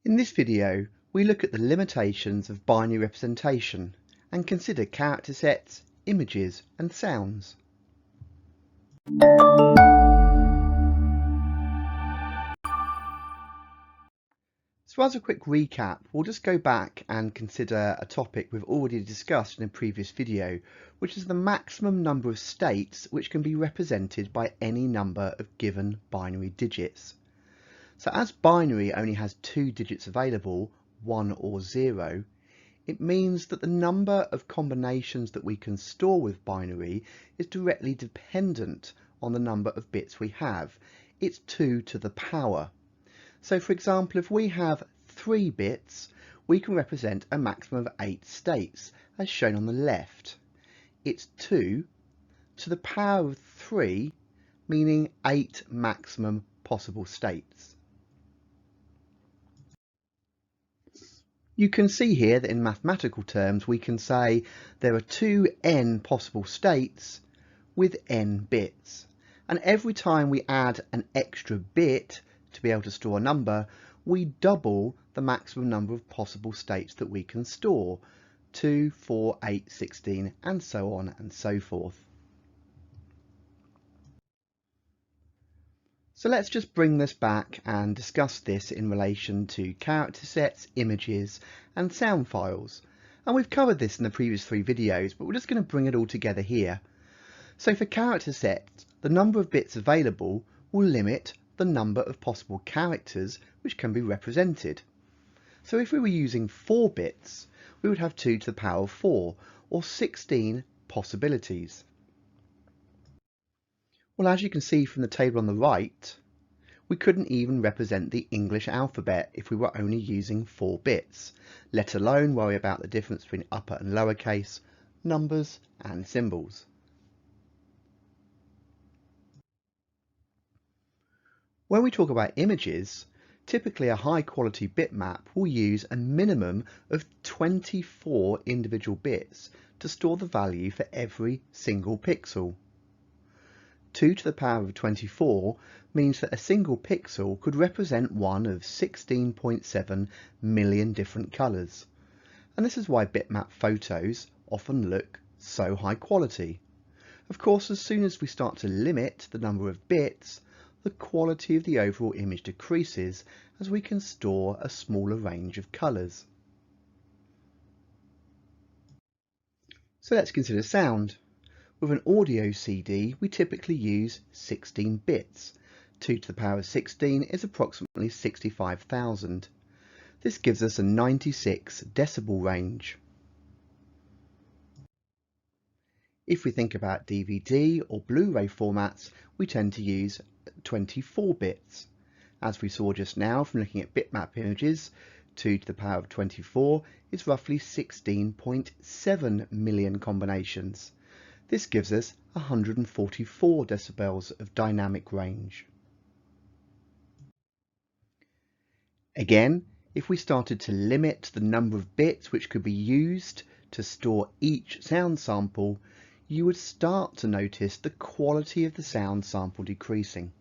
In this video, we look at the limitations of binary representation and consider character sets, images and sounds. So as a quick recap, we'll just go back and consider a topic we've already discussed in a previous video, which is the maximum number of states which can be represented by any number of given binary digits. So as binary only has two digits available, 1 or 0, it means that the number of combinations that we can store with binary is directly dependent on the number of bits we have. It's 2 to the power. So for example, if we have 3 bits, we can represent a maximum of 8 states, as shown on the left. It's 2 to the power of 3, meaning 8 maximum possible states. You can see here that in mathematical terms we can say there are 2n possible states with n bits, and every time we add an extra bit to be able to store a number, we double the maximum number of possible states that we can store: 2, 4, 8, 16 and so on and so forth. So let's just bring this back and discuss this in relation to character sets, images and sound files. And we've covered this in the previous 3 videos, but we're just going to bring it all together here. So for character sets, the number of bits available will limit the number of possible characters which can be represented. So if we were using 4 bits, we would have 2 to the power of 4, or 16 possibilities. Well, as you can see from the table on the right, we couldn't even represent the English alphabet if we were only using 4 bits, let alone worry about the difference between upper and lowercase, numbers and symbols. When we talk about images, typically a high quality bitmap will use a minimum of 24 individual bits to store the value for every single pixel. 2 to the power of 24 means that a single pixel could represent one of 16.7 million different colours. And this is why bitmap photos often look so high quality. Of course, as soon as we start to limit the number of bits, the quality of the overall image decreases as we can store a smaller range of colours. So let's consider sound. With an audio CD, we typically use 16 bits. 2 to the power of 16 is approximately 65,000. This gives us a 96 decibel range. If we think about DVD or Blu-ray formats, we tend to use 24 bits. As we saw just now from looking at bitmap images, 2 to the power of 24 is roughly 16.7 million combinations. This gives us 144 decibels of dynamic range. Again, if we started to limit the number of bits which could be used to store each sound sample, you would start to notice the quality of the sound sample decreasing.